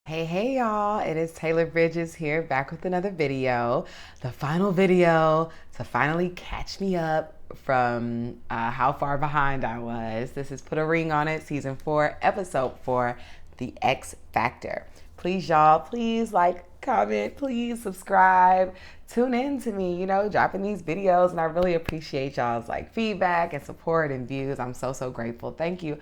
Hey y'all, it is Taylor Bridges here back with another video. The final video to finally catch me up from how far behind I was. This is Put a Ring on It, season 4, episode 4, The X Factor. Please y'all, please like, comment, please subscribe, tune in to me, dropping these videos, and I really appreciate y'all's feedback and support and views. I'm so grateful. Thank you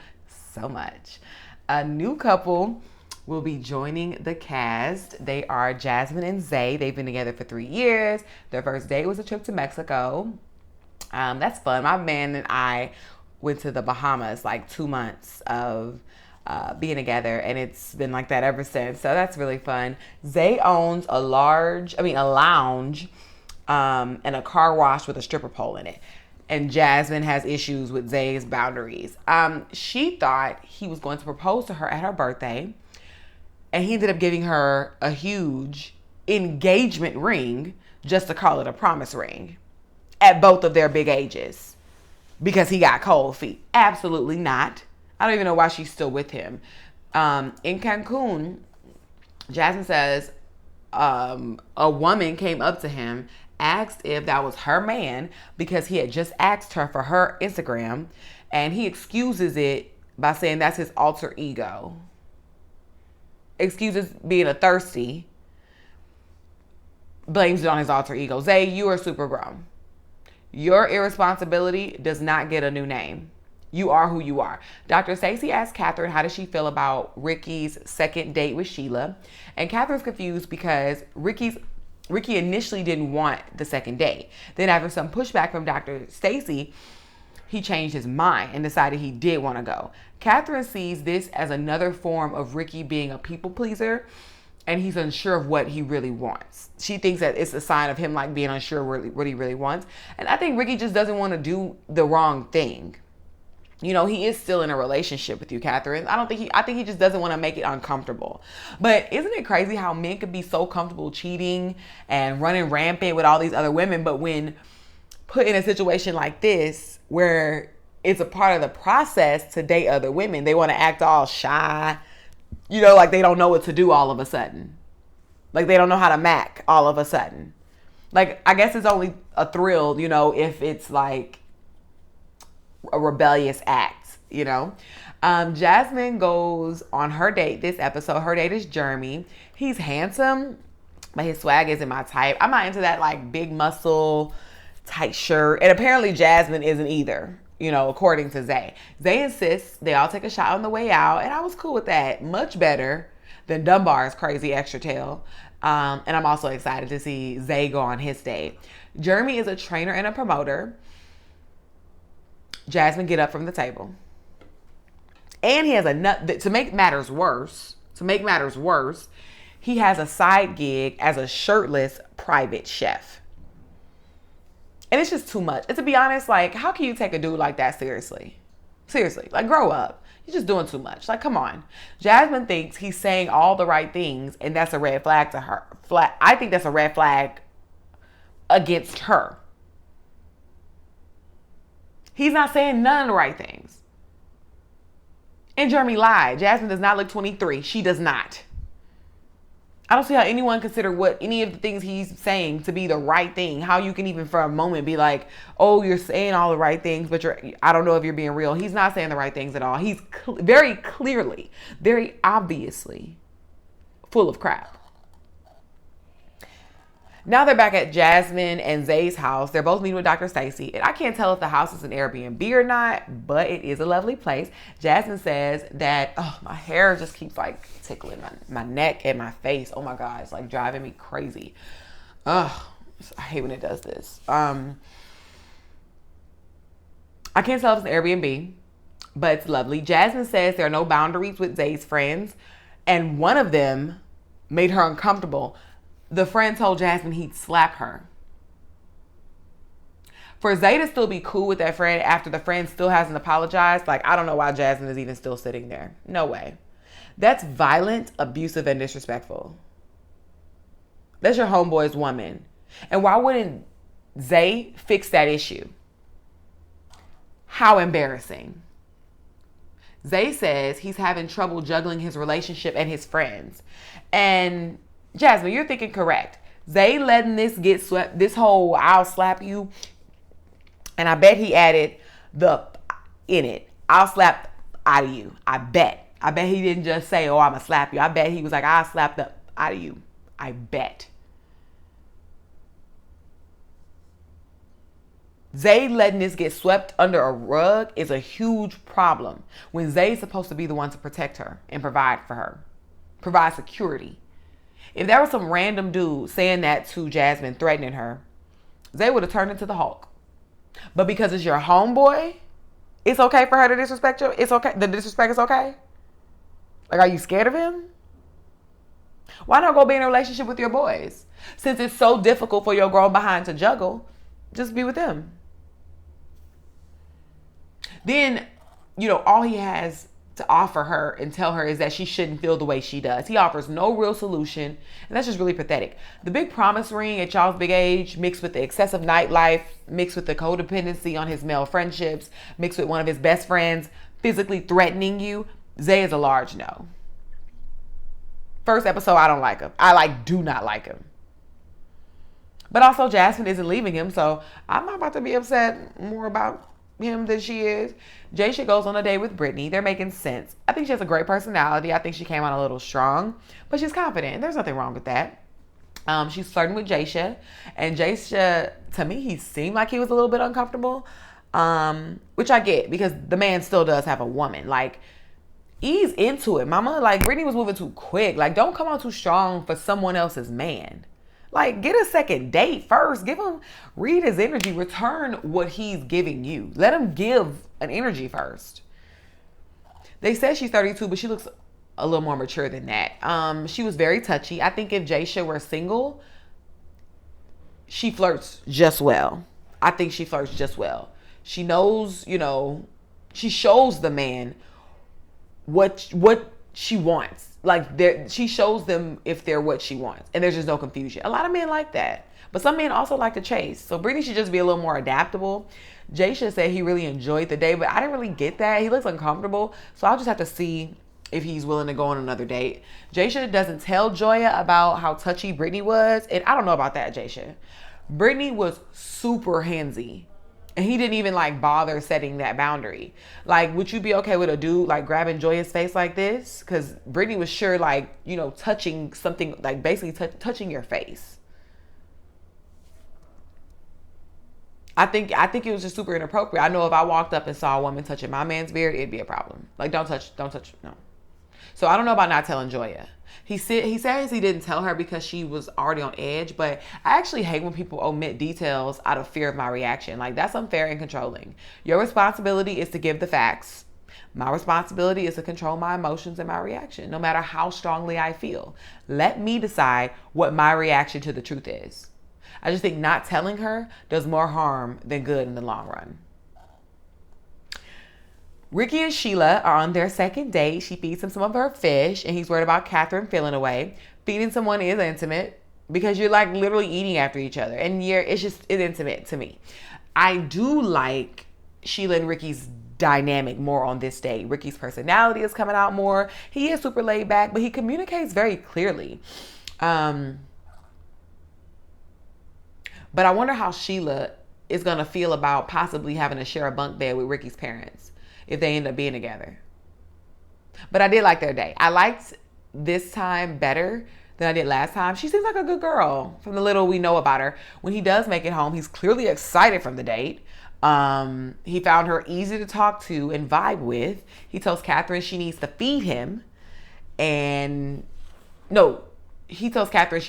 so much. A new couple will be joining the cast. They are Jasmine and Zay. They've been together for 3 years. Their first date was a trip to Mexico. That's fun. My man and I went to the Bahamas 2 months of being together, and it's been like that ever since. So that's really fun. Zay owns a lounge, and a car wash with a stripper pole in it. And Jasmine has issues with Zay's boundaries. She thought he was going to propose to her at her birthday, and he ended up giving her a huge engagement ring just to call it a promise ring at both of their big ages because he got cold feet. Absolutely not. I don't even know why she's still with him. In Cancun, Jasmine says a woman came up to him, asked if that was her man because he had just asked her for her Instagram, and he excuses it by saying that's his alter ego. Excuses being a thirsty, blames it on his alter ego. Zay, you are super grown. Your irresponsibility does not get a new name. You are who you are. Dr. Stacey asked Catherine how does she feel about Ricky's second date with Sheila. And Catherine's confused because Ricky initially didn't want the second date. Then after some pushback from Dr. Stacey, he changed his mind and decided he did want to go. Catherine sees this as another form of Ricky being a people pleaser, and he's unsure of what he really wants. She thinks that it's a sign of him being unsure what he really wants. And I think Ricky just doesn't want to do the wrong thing. He is still in a relationship with you, Catherine. I think he just doesn't want to make it uncomfortable. But isn't it crazy how men could be so comfortable cheating and running rampant with all these other women, but when put in a situation like this where it's a part of the process to date other women, they want to act all shy, like they don't know what to do all of a sudden. Like they don't know how to mac all of a sudden. I guess it's only a thrill, if it's like a rebellious act, Jasmine goes on her date this episode. Her date is Jeremy. He's handsome, but his swag isn't my type. I'm not into that big muscle, tight shirt. And apparently Jasmine isn't either, according to Zay. Zay insists they all take a shot on the way out, and I was cool with that. Much better than Dunbar's crazy extra tail. And I'm also excited to see Zay go on his date. Jeremy is a trainer and a promoter. Jasmine get up from the table. And he has to make matters worse, he has a side gig as a shirtless private chef. And it's just too much. And to be honest, how can you take a dude like that seriously? Seriously, grow up. You're just doing too much. Come on. Jasmine thinks he's saying all the right things, and that's a red flag to her. I think that's a red flag against her. He's not saying none of the right things. And Jeremy lied. Jasmine does not look 23. She does not. I don't see how anyone consider what any of the things he's saying to be the right thing. How you can even for a moment be like, oh, you're saying all the right things, but I don't know if you're being real. He's not saying the right things at all. He's very clearly, very obviously full of crap. Now they're back at Jasmine and Zay's house. They're both meeting with Dr. Stacey. And I can't tell if the house is an Airbnb or not, but it is a lovely place. Jasmine says that, my hair just keeps tickling my neck and my face. Oh my God, it's driving me crazy. I hate when it does this. I can't tell if it's an Airbnb, but it's lovely. Jasmine says there are no boundaries with Zay's friends, and one of them made her uncomfortable. The friend told Jasmine he'd slap her. For Zay to still be cool with that friend after the friend still hasn't apologized, I don't know why Jasmine is even still sitting there. No way. That's violent, abusive, and disrespectful. That's your homeboy's woman. And why wouldn't Zay fix that issue? How embarrassing. Zay says he's having trouble juggling his relationship and his friends. And Jasmine, you're thinking correct. Zay letting this get swept, this whole I'll slap you. And I bet he added the in it. I'll slap out of you. I bet he didn't just say, oh, I'm going to slap you. I bet he was like, I'll slap the out of you. I bet. Zay letting this get swept under a rug is a huge problem when Zay's supposed to be the one to protect her and provide for her, provide security. If there was some random dude saying that to Jasmine, threatening her, Zay would have turned into the Hulk. But because it's your homeboy, it's okay for her to disrespect you? It's okay? The disrespect is okay? Like, are you scared of him? Why not go be in a relationship with your boys? Since it's so difficult for your grown behind to juggle, just be with them. Then, all he has to offer her and tell her is that she shouldn't feel the way she does. He offers no real solution, and that's just really pathetic. The big promise ring at y'all's big age, mixed with the excessive nightlife, mixed with the codependency on his male friendships, mixed with one of his best friends physically threatening you, Zay is a large no. First episode, I don't like him. I do not like him. But also, Jasmine isn't leaving him, so I'm not about to be upset more about him than she is. Jaysha goes on a date with Brittany. They're making sense. I think she has a great personality. I think she came out a little strong, but she's confident. There's nothing wrong with that. She's flirting with Jaysha, and Jaysha, to me, he seemed like he was a little bit uncomfortable, which I get because the man still does have a woman. Like, ease into it, mama. Like, Brittany was moving too quick. Like, don't come out too strong for someone else's man. Like, get a second date first. Read his energy. Return what he's giving you. Let him give an energy first. They said she's 32, but she looks a little more mature than that. She was very touchy. I think if Jaysha were single, she flirts just well. I think she flirts just well. She knows, she shows the man what she wants. Like, she shows them if they're what she wants, and there's just no confusion. A lot of men like that, but some men also like to chase. So Brittany should just be a little more adaptable. Jaysha said he really enjoyed the day, but I didn't really get that. He looks uncomfortable, so I'll just have to see if he's willing to go on another date. Jaysha doesn't tell Joya about how touchy Brittany was, and I don't know about that, Jaysha. Brittany was super handsy. And he didn't even bother setting that boundary. Like, would you be okay with a dude grabbing Joya's face like this? Because Brittany was sure touching something, basically touching your face. I think it was just super inappropriate. I know if I walked up and saw a woman touching my man's beard, it'd be a problem. Like, don't touch, no. So I don't know about not telling Joya. He says he didn't tell her because she was already on edge, but I actually hate when people omit details out of fear of my reaction. Like, that's unfair and controlling. Your responsibility is to give the facts. My responsibility is to control my emotions and my reaction, no matter how strongly I feel. Let me decide what my reaction to the truth is. I just think not telling her does more harm than good in the long run. Ricky and Sheila are on their second date. She feeds him some of her fish, and he's worried about Catherine feeling away. Feeding someone is intimate because you're literally eating after each other, and it's intimate to me. I do like Sheila and Ricky's dynamic more on this date. Ricky's personality is coming out more. He is super laid back, but he communicates very clearly. But I wonder how Sheila is going to feel about possibly having to share a bunk bed with Ricky's parents if they end up being together. But I did like their date. I liked this time better than I did last time. She seems like a good girl from the little we know about her. When he does make it home, he's clearly excited from the date. He found her easy to talk to and vibe with. He tells Catherine she needs to feed him. He tells Catherine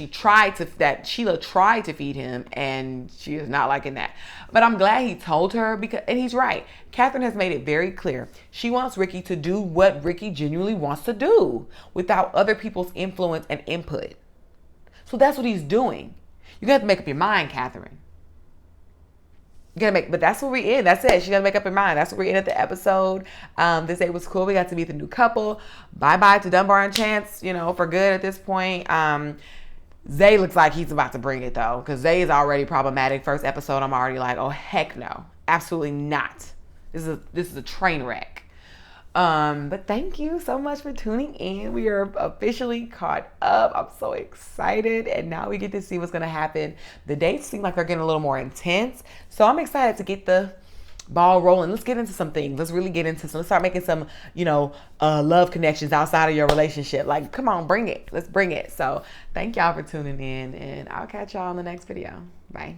that Sheila tried to feed him, and she is not liking that. But I'm glad he told her and he's right. Catherine has made it very clear. She wants Ricky to do what Ricky genuinely wants to do without other people's influence and input. So that's what he's doing. You have to make up your mind, Catherine. But that's where we're in. That's it. She got to make up her mind. That's where we're in at the episode. This day was cool. We got to meet the new couple. Bye-bye to Dunbar and Chance, for good at this point. Zay looks like he's about to bring it, though, because Zay is already problematic. First episode, I'm already like, oh, heck no. Absolutely not. This is a train wreck. But thank you so much for tuning in. We are officially caught up. I'm so excited. And now we get to see what's going to happen. The dates seem like they're getting a little more intense. So I'm excited to get the ball rolling. Let's get into some things. Let's really get into some. Let's start making some, love connections outside of your relationship. Like, come on, bring it. Let's bring it. So thank y'all for tuning in. And I'll catch y'all in the next video. Bye.